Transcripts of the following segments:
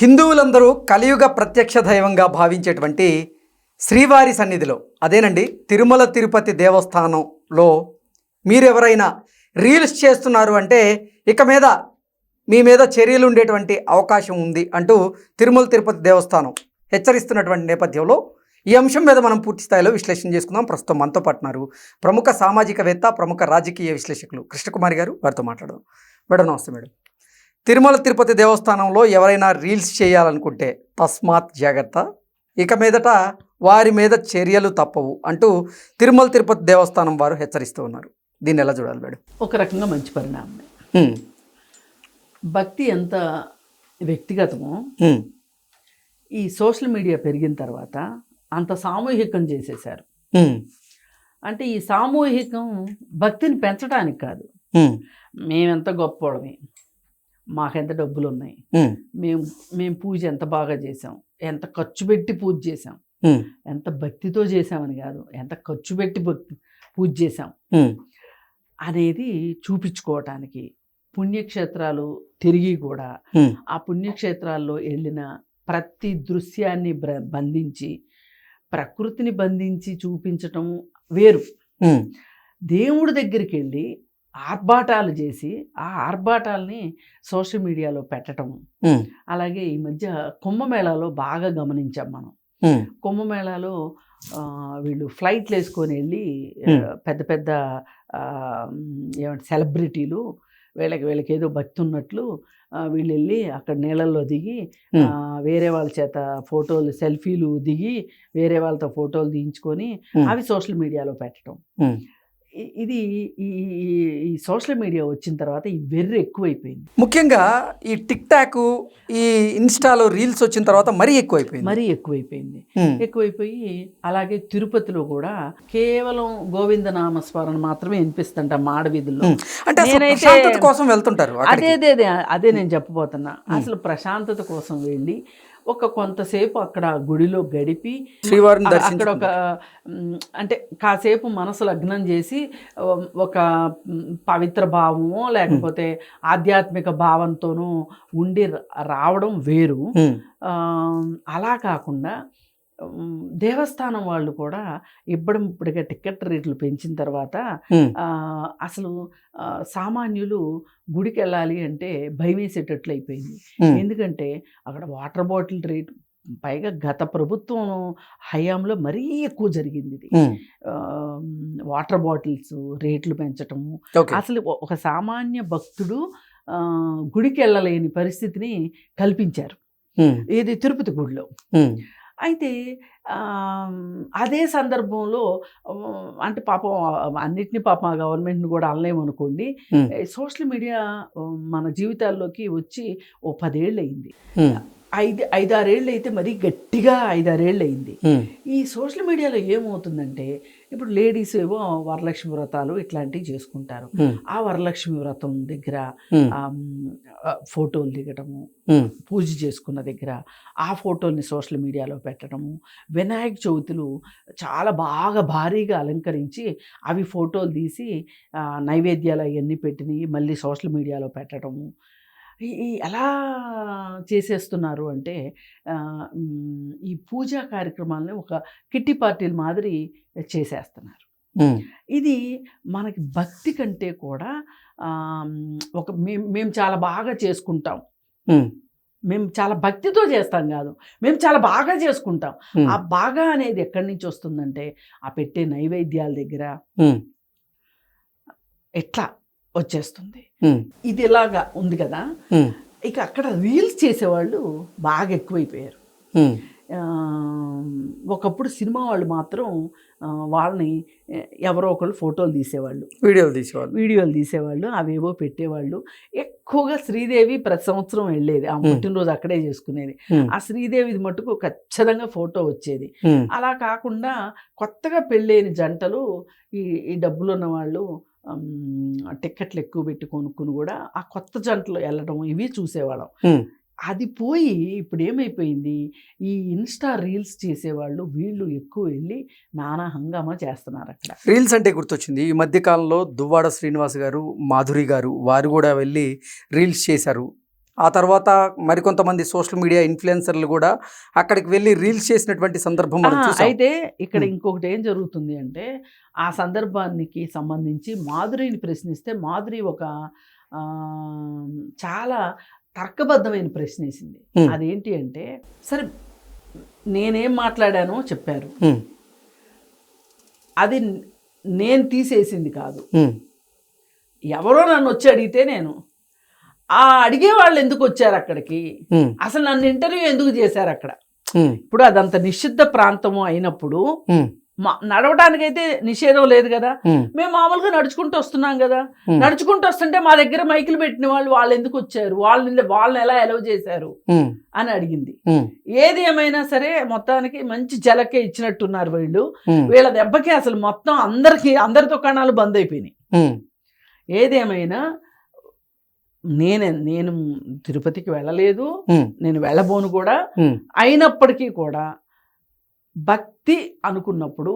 హిందువులందరూ కలియుగ ప్రత్యక్ష దైవంగా భావించేటువంటి శ్రీవారి సన్నిధిలో అదేనండి తిరుమల తిరుపతి దేవస్థానంలో మీరెవరైనా రీల్స్ చేస్తున్నారు అంటే ఇక మీద మీ మీద చర్యలు ఉండేటువంటి అవకాశం ఉంది అంటూ తిరుమల తిరుపతి దేవస్థానం హెచ్చరిస్తున్నటువంటి నేపథ్యంలో ఈ అంశం మీద మనం పూర్తి స్థాయిలో విశ్లేషణ చేసుకుందాం. ప్రస్తుతం మనతో పాటున్నారు ప్రముఖ సామాజికవేత్త, ప్రముఖ రాజకీయ విశ్లేషకులు కృష్ణకుమారి గారు. వారితో మాట్లాడదాం. మేడం నమస్తే. మేడం, తిరుమల తిరుపతి దేవస్థానంలో ఎవరైనా రీల్స్ చేయాలనుకుంటే తస్మాత్ జాగ్రత్త, ఇక మీదట వారి మీద చర్యలు తప్పవు అంటూ తిరుమల తిరుపతి దేవస్థానం వారు హెచ్చరిస్తూ ఉన్నారు. దీన్ని ఎలా చూడాలి మేడం? ఒక రకంగా మంచి పరిణామం. భక్తి ఎంత వ్యక్తిగతమో ఈ సోషల్ మీడియా పెరిగిన తర్వాత అంత సామూహికం చేసేశారు. అంటే ఈ సామూహికం భక్తిని పెంచడానికి కాదు, మేమెంత గొప్పవాళ్ళమే, మాకెంత డబ్బులు ఉన్నాయి, మేము పూజ ఎంత బాగా చేసాం, ఎంత ఖర్చు పెట్టి పూజ చేసాం, ఎంత భక్తితో చేసామని కాదు, ఎంత ఖర్చు పెట్టి పూజ చేసాం అనేది చూపించుకోవటానికి పుణ్యక్షేత్రాలు తిరిగి కూడా ఆ పుణ్యక్షేత్రాల్లో వెళ్ళిన ప్రతి దృశ్యాన్ని బంధించి ప్రకృతిని బంధించి చూపించటం వేరు. దేవుడి దగ్గరికి వెళ్ళి ఆర్భాటాలు చేసి ఆ ఆర్భాటాలని సోషల్ మీడియాలో పెట్టడం. అలాగే ఈ మధ్య కుంభమేళాలో బాగా గమనించాం మనం. కుంభమేళాలో వీళ్ళు ఫ్లైట్లు వేసుకొని వెళ్ళి పెద్ద పెద్ద ఏమంటే సెలబ్రిటీలు వీళ్ళకి ఏదో భక్తి ఉన్నట్లు వీళ్ళు వెళ్ళి అక్కడ నీళ్ళల్లో దిగి వేరే వాళ్ళ చేత ఫోటోలు సెల్ఫీలు దిగి వేరే వాళ్ళతో ఫోటోలు తీయించుకొని అవి సోషల్ మీడియాలో పెట్టడం. ఇది ఈ సోషల్ మీడియా వచ్చిన తర్వాత ఈ వెర్రి ఎక్కువైపోయింది. ముఖ్యంగా ఈ టిక్ టాక్, ఈ ఇన్స్టాలో రీల్స్ వచ్చిన తర్వాత మరీ ఎక్కువైపోయి అలాగే తిరుపతిలో కూడా కేవలం గోవిందనామ స్మరణ మాత్రమే వినిపిస్తుంట మాడవీధుల్లో. అంటే కోసం వెళ్తుంటారు. అదే నేను చెప్పబోతున్నా. అసలు ప్రశాంతత కోసం వెళ్ళి కొంతసేపు అక్కడ గుడిలో గడిపి శ్రీవారిని అక్కడ అంటే కాసేపు మనసు లగ్నం చేసి ఒక పవిత్ర భావమో లేకపోతే ఆధ్యాత్మిక భావంతోనూ ఉండి రావడం వేరు. అలా కాకుండా దేవస్థానం వాళ్ళు కూడా ఇప్పటిగా టికెట్ రేట్లు పెంచిన తర్వాత అసలు సామాన్యులు గుడికి వెళ్ళాలి అంటే భయం వేసేటట్లు అయిపోయింది. ఎందుకంటే అక్కడ వాటర్ బాటిల్ రేటు పైగా గత ప్రభుత్వం హయాంలో మరీ ఎక్కువ జరిగింది ఇది. వాటర్ బాటిల్స్ రేట్లు పెంచటము, అసలు ఒక సామాన్య భక్తుడు గుడికి వెళ్ళలేని పరిస్థితిని కల్పించారు ఇది తిరుపతి గుడిలో. అయితే అదే సందర్భంలో అంటే పాపం అన్నిటినీ పాపం గవర్నమెంట్ని కూడా అనలేమనుకోండి, సోషల్ మీడియా మన జీవితాల్లోకి వచ్చి 10 ఏళ్ళు అయింది. 5-6 ఏళ్ళు అయితే మరీ గట్టిగా 5-6 ఏళ్ళు అయింది. ఈ సోషల్ మీడియాలో ఏమవుతుందంటే ఇప్పుడు లేడీస్ ఏమో వరలక్ష్మి వ్రతాలు ఇట్లాంటివి చేసుకుంటారు. ఆ వరలక్ష్మి వ్రతం దగ్గర ఫోటోలు దిగటము, పూజ చేసుకున్న దగ్గర ఆ ఫోటోల్ని సోషల్ మీడియాలో పెట్టడము, వినాయక చవితులు చాలా బాగా భారీగా అలంకరించి అవి ఫోటోలు తీసి నైవేద్యాలు అవన్నీ పెట్టినవి మళ్ళీ సోషల్ మీడియాలో పెట్టడము. ఎలా చేసేస్తున్నారు అంటే ఈ పూజా కార్యక్రమాలని ఒక కిట్టి పార్టీల మాదిరి చేసేస్తున్నారు. ఇది మనకి భక్తి కంటే కూడా మేము చాలా బాగా చేసుకుంటాం, మేము చాలా భక్తితో చేస్తాం కాదు, మేము చాలా బాగా చేసుకుంటాం. ఆ బాగా అనేది ఎక్కడి నుంచి వస్తుందంటే ఆ పెట్టే నైవేద్యాల దగ్గర ఎట్లా వచ్చేస్తుంది. ఇది ఇలాగా ఉంది కదా. ఇక అక్కడ రీల్స్ చేసేవాళ్ళు బాగా ఎక్కువైపోయారు. ఒకప్పుడు సినిమా వాళ్ళు మాత్రం వాళ్ళని ఎవరో ఒకళ్ళు ఫోటోలు తీసేవాళ్ళు, వీడియోలు తీసేవాళ్ళు, అవేవో పెట్టేవాళ్ళు. ఎక్కువగా శ్రీదేవి ప్రతి సంవత్సరం వెళ్ళేది, ఆ పుట్టినరోజు అక్కడే చేసుకునేది. ఆ శ్రీదేవిది మటుకు ఖచ్చితంగా ఫోటో వచ్చేది. అలా కాకుండా కొత్తగా పెళ్ళైన జంటలు ఈ డబ్బులు ఉన్న వాళ్ళు టిక్కెట్లు ఎక్కువ పెట్టి కొనుక్కుని కూడా ఆ కొత్త జంటలు వెళ్ళడం ఇవి చూసేవాళ్ళం. అది పోయి ఇప్పుడు ఏమైపోయింది, ఈ ఇన్స్టా రీల్స్ చేసేవాళ్ళు వీళ్ళు ఎక్కువ వెళ్ళి నానా హంగామా చేస్తున్నారు అక్కడ. రీల్స్ అంటే గుర్తొచ్చింది, ఈ మధ్యకాలంలో దువ్వాడ శ్రీనివాస్ గారు, మాధురి గారు వారు కూడా వెళ్ళి రీల్స్ చేశారు. ఆ తర్వాత మరికొంతమంది సోషల్ మీడియా ఇన్ఫ్లుయెన్సర్లు కూడా అక్కడికి వెళ్ళి రీల్స్ చేసినటువంటి సందర్భం మనం చూసాం. అయితే ఇక్కడ ఇంకొకటి ఏం జరుగుతుంది అంటే, ఆ సందర్భానికి సంబంధించి మాధురిని ప్రశ్నిస్తే మాధురి ఒక చాలా తర్కబద్ధమైన ప్రశ్న వేసింది. అదేంటి అంటే, సరే నేనేం మాట్లాడానో చెప్పారు, అది నేను తీసేసింది కాదు, ఎవరో నన్ను వచ్చి అడిగితే నేను అడిగే వాళ్ళు ఎందుకు వచ్చారు అక్కడికి, అసలు నన్ను ఇంటర్వ్యూ ఎందుకు చేశారు అక్కడ. ఇప్పుడు అదంత నిషిద్ధ ప్రాంతము అయినప్పుడు నడవడానికైతే నిషేధం లేదు కదా, మేము మామూలుగా నడుచుకుంటూ వస్తున్నాం కదా, నడుచుకుంటూ వస్తుంటే మా దగ్గర మైకులు పెట్టిన వాళ్ళు ఎందుకు వచ్చారు, వాళ్ళని ఎలా ఎలవ్ చేశారు అని అడిగింది. ఏది ఏమైనా సరే మొత్తానికి మంచి జలకే ఇచ్చినట్టున్నారు వీళ్ళు. వీళ్ళ దెబ్బకి అసలు మొత్తం అందరి దుకాణాలు బంద్ అయిపోయినాయి. ఏదేమైనా నేను తిరుపతికి వెళ్ళలేదు, నేను వెళ్ళబోను కూడా. అయినప్పటికీ కూడా భక్తి అనుకున్నప్పుడు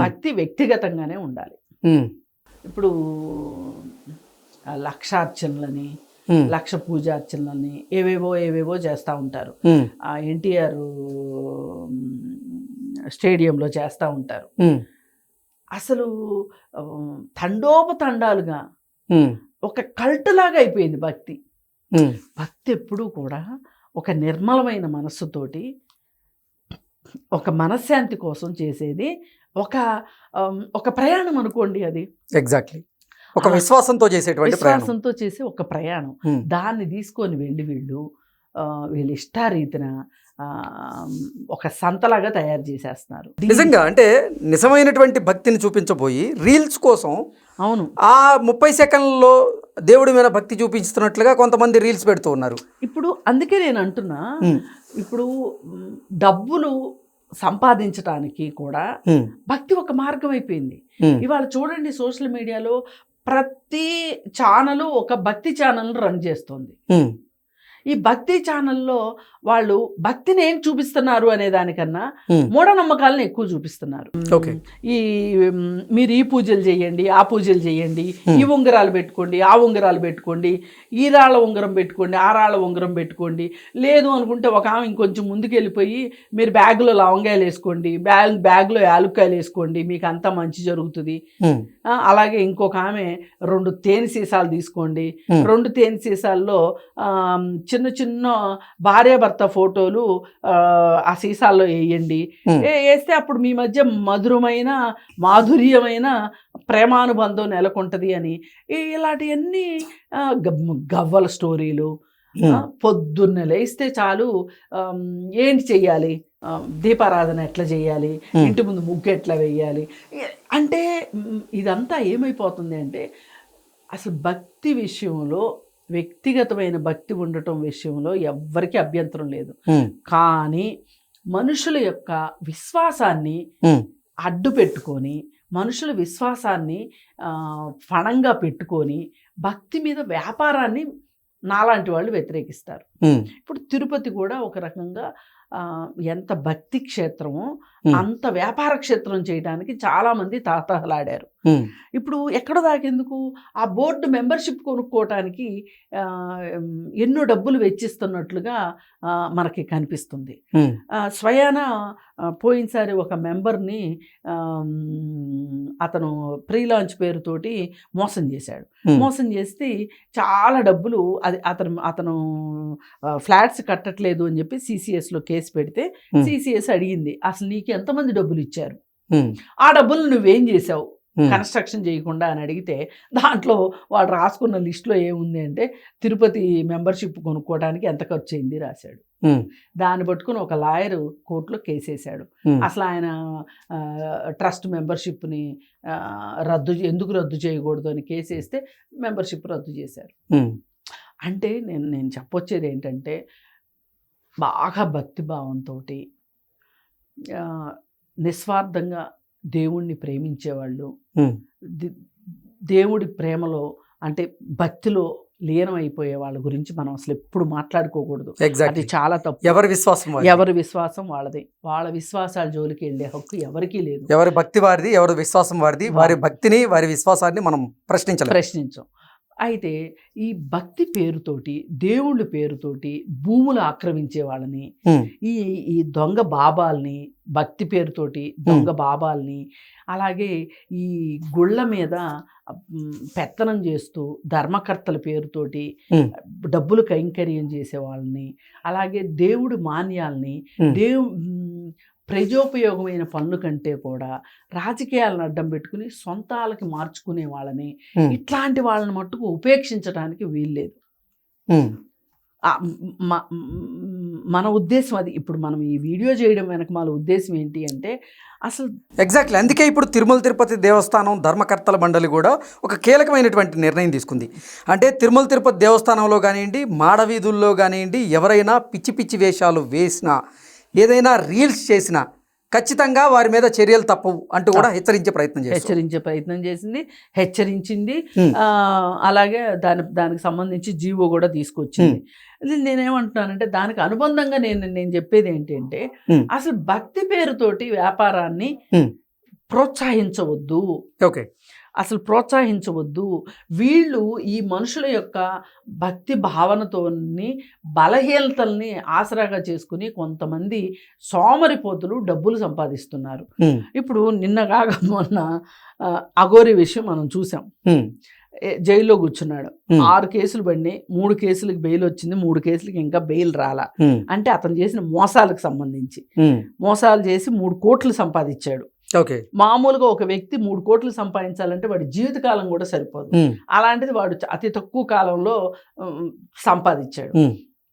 భక్తి వ్యక్తిగతంగానే ఉండాలి. ఇప్పుడు లక్షార్చనలని, లక్ష పూజార్చనలని ఏవేవో చేస్తూ ఉంటారు. ఎన్టీఆర్ స్టేడియంలో చేస్తూ ఉంటారు. అసలు తండోపతండాలుగా ఒక కల్ట్ లాగా అయిపోయింది భక్తి. భక్తి ఎప్పుడూ కూడా ఒక నిర్మలమైన మనస్సుతోటి, ఒక మనశ్శాంతి కోసం చేసేది ఒక ప్రయాణం అనుకోండి. అది ఎగ్జాక్ట్లీ ఒక విశ్వాసంతో చేసే ఒక ప్రయాణం. దాన్ని తీసుకొని వీళ్ళు ఇష్టారీతిన ఒక సంతలాగా తయారు చేసేస్తున్నారు. నిజంగా అంటే నిజమైనటువంటి భక్తిని చూపించబోయి రీల్స్ కోసం అవును ఆ 30 సెకండ్లలో దేవుడి మీద భక్తి చూపిస్తున్నట్లుగా కొంతమంది రీల్స్ పెడుతూ ఉన్నారు. ఇప్పుడు అందుకే నేను అంటున్నా, ఇప్పుడు డబ్బులు సంపాదించడానికి కూడా భక్తి ఒక మార్గం అయిపోయింది. ఇవాళ చూడండి, సోషల్ మీడియాలో ప్రతి ఛానల్ ఒక భక్తి ఛానల్ రన్ చేస్తుంది. ఈ భక్తి ఛానల్లో వాళ్ళు భక్తిని ఏం చూపిస్తున్నారు అనే దానికన్నా మూఢనమ్మకాలను ఎక్కువ చూపిస్తున్నారు. మీరు ఈ పూజలు చేయండి, ఆ పూజలు చేయండి, ఈ ఉంగరాలు పెట్టుకోండి, ఆ ఉంగరాలు పెట్టుకోండి, ఈ రాళ్ళ ఉంగరం పెట్టుకోండి, ఆ రాళ్ళ ఉంగరం పెట్టుకోండి, లేదు అనుకుంటే ఒక ఆమె ఇంకొంచెం ముందుకు వెళ్ళిపోయి మీరు బ్యాగ్లో లవంగాయలు వేసుకోండి, బ్యాగ్లో యాలుక్కాయలు వేసుకోండి, మీకు అంతా మంచి జరుగుతుంది. అలాగే ఇంకొక ఆమె 2 తేనె సీసాలు తీసుకోండి, 2 తేనె సీసాల్లో చిన్న చిన్న భార్యాభర్త ఫోటోలు ఆ సీసాల్లో వేయండి, వేస్తే అప్పుడు మీ మధ్య మధురమైన మాధుర్యమైన ప్రేమానుబంధం నెలకొంటది అని ఇలాంటివన్నీ గవ్వల స్టోరీలు. పొద్దున్న లేస్తే చాలు ఏంటి చెయ్యాలి, దీపారాధన ఎట్లా చేయాలి, ఇంటి ముందు ముగ్గు ఎట్లా వేయాలి అంటే ఇదంతా ఏమైపోతుంది అంటే, అసలు భక్తి విషయంలో వ్యక్తిగతమైన భక్తి ఉండటం విషయంలో ఎవ్వరికీ అభ్యంతరం లేదు. కానీ మనుషుల యొక్క విశ్వాసాన్ని అడ్డు పెట్టుకొని, మనుషుల విశ్వాసాన్ని ఫణంగా పెట్టుకొని భక్తి మీద వ్యాపారాన్ని నాలాంటి వాళ్ళు వ్యతిరేకిస్తారు. ఇప్పుడు తిరుపతి కూడా ఒక రకంగా ఎంత భక్తి క్షేత్రమో అంత వ్యాపార క్షేత్రం చేయడానికి చాలామంది తాతహలాడారు. ఇప్పుడు ఎక్కడ దాకెందుకు, ఆ బోర్డు మెంబర్షిప్ కొనుక్కోవటానికి ఎన్నో డబ్బులు వెచ్చిస్తున్నట్లుగా మనకి కనిపిస్తుంది. స్వయాన పోయినసారి ఒక మెంబర్ని అతను ప్రీ లాంచ్ పేరుతోటి మోసం చేశాడు. మోసం చేస్తే చాలా డబ్బులు అతను ఫ్లాట్స్ కట్టట్లేదు అని చెప్పి CCSలో కేసు పెడితే CCS అడిగింది, అసలు నీకు ఎంతమంది డబ్బులు ఇచ్చారు, ఆ డబ్బులు నువ్వేం చేసావు కన్స్ట్రక్షన్ చేయకుండా అని అడిగితే, దాంట్లో వాడు రాసుకున్న లిస్టులో ఏముంది అంటే తిరుపతి మెంబర్షిప్ కొనుక్కోవడానికి ఎంత ఖర్చు అయింది రాశాడు. దాన్ని పట్టుకుని ఒక లాయర్ కోర్టులో కేసేశాడు. అసలు ఆయన ట్రస్ట్ మెంబర్షిప్ని ఎందుకు రద్దు చేయకూడదు అని కేసేస్తే మెంబర్షిప్ రద్దు చేశారు. అంటే నేను చెప్పొచ్చేది ఏంటంటే, బాగా భక్తిభావంతో నిస్వార్థంగా దేవుణ్ణి ప్రేమించేవాళ్ళు, దేవుడి ప్రేమలో అంటే భక్తిలో లీనమైపోయే వాళ్ళ గురించి మనం అసలు ఎప్పుడు మాట్లాడుకోకూడదు. అది చాలా తప్పు. ఎవరి విశ్వాసం వాళ్ళది. వాళ్ళ విశ్వాసాల జోలికి వెళ్ళే హక్కు ఎవరికీ లేదు. ఎవరి భక్తి వారిది, ఎవరి విశ్వాసం వారిది. వారి భక్తిని, వారి విశ్వాసాన్ని మనం ప్రశ్నించం. అయితే ఈ భక్తి పేరుతోటి దేవుళ్ళ పేరుతోటి భూములు ఆక్రమించే వాళ్ళని, ఈ ఈ దొంగ బాబాల్ని, భక్తి పేరుతోటి దొంగ బాబాల్ని, అలాగే ఈ గుళ్ళ మీద పెత్తనం చేస్తూ ధర్మకర్తల పేరుతోటి డబ్బులు కైంకర్యం చేసే వాళ్ళని, అలాగే దేవుడి మాన్యాల్ని, ప్రజోపయోగమైన పనుల కంటే కూడా రాజకీయాలను అడ్డం పెట్టుకుని సొంతాలకి మార్చుకునే వాళ్ళని, ఇట్లాంటి వాళ్ళని మట్టుకు ఉపేక్షించడానికి వీల్లేదు. మన ఉద్దేశం అది. ఇప్పుడు మనం ఈ వీడియో చేయడం వెనక మన ఉద్దేశం ఏంటి అంటే అసలు ఎగ్జాక్ట్లీ అందుకే ఇప్పుడు తిరుమల తిరుపతి దేవస్థానం ధర్మకర్తల మండలి కూడా ఒక కీలకమైనటువంటి నిర్ణయం తీసుకుంది. అంటే తిరుమల తిరుపతి దేవస్థానంలో కానివ్వండి, మాడవీధుల్లో కానివ్వండి, ఎవరైనా పిచ్చి పిచ్చి వేషాలు వేసినా, ఏదైనా రీల్స్ చేసినా ఖచ్చితంగా వారి మీద చర్యలు తప్పవు అంటూ కూడా హెచ్చరించే ప్రయత్నం హెచ్చరించింది. అలాగే దానికి సంబంధించి జీవో కూడా తీసుకొచ్చింది. నేనేమంటున్నానంటే దానికి అనుబంధంగా నేను చెప్పేది ఏంటంటే అసలు భక్తి పేరుతోటి వ్యాపారాన్ని ప్రోత్సహించవద్దు. ఓకే, అసలు ప్రోత్సహించవద్దు. వీళ్ళు ఈ మనుషుల యొక్క భక్తి భావనతోని బలహీనతల్ని ఆసరాగా చేసుకుని కొంతమంది సోమరిపోతులు డబ్బులు సంపాదిస్తున్నారు. ఇప్పుడు నిన్నగాక మొన్న అఘోరి విషయం మనం చూసాం. జైల్లో కూర్చున్నాడు, 6 కేసులు పడినాయి, 3 కేసులకు బెయిల్ వచ్చింది, 3 కేసులకి ఇంకా బెయిల్ రాలా. అంటే అతను చేసిన మోసాలకు సంబంధించి మోసాలు చేసి 3 కోట్లు సంపాదించాడు. ఓకే, మామూలుగా ఒక వ్యక్తి 3 కోట్లు సంపాదించాలంటే వాడి జీవితకాలం కూడా సరిపోదు. అలాంటిది వాడు అతి తక్కువ కాలంలో సంపాదించాడు.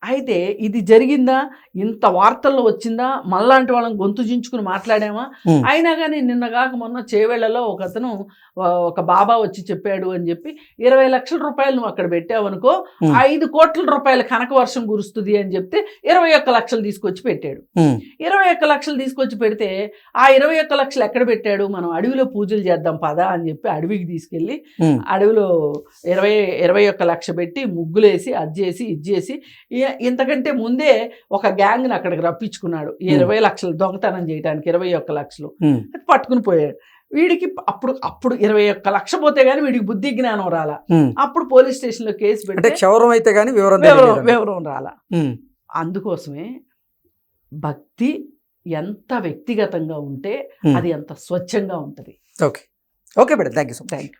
అయితే ఇది జరిగిందా, ఇంత వార్తల్లో వచ్చిందా, మళ్ళాంటి వాళ్ళని గొంతు జించుకుని మాట్లాడామా? అయినా కానీ నిన్నగాక మొన్న చేవేళ్లలో ఒకతను ఒక బాబా వచ్చి చెప్పాడు అని చెప్పి 20 లక్షల రూపాయలు నువ్వు అక్కడ పెట్టావనుకో 5 కోట్ల రూపాయల కనక వర్షం కురుస్తుంది అని చెప్తే 21 లక్షలు తీసుకొచ్చి పెట్టాడు. 21 లక్షలు తీసుకొచ్చి పెడితే ఆ 21 లక్షలు ఎక్కడ పెట్టాడు? మనం అడవిలో పూజలు చేద్దాం పదా అని చెప్పి అడవికి తీసుకెళ్ళి అడవిలో 21 లక్ష పెట్టి ముగ్గులేసి అది చేసి ఇది చేసి ఇంతకంటే ముందే ఒక గ్యాంగ్ని అక్కడికి రప్పించుకున్నాడు 20 లక్షలు దొంగతనం చేయడానికి. 21 లక్షలు పట్టుకుని పోయాడు. వీడికి అప్పుడు 21 లక్ష పోతే గానీ వీడికి బుద్ధి జ్ఞానం రాలా. అప్పుడు పోలీస్ స్టేషన్ లో కేసు పెడితే క్షవరం అయితే గానీ వివరం రాలా. అందుకోసమే భక్తి ఎంత వ్యక్తిగతంగా ఉంటే అది ఎంత స్వచ్ఛంగా ఉంటది. Okay okay madam, thank you so much.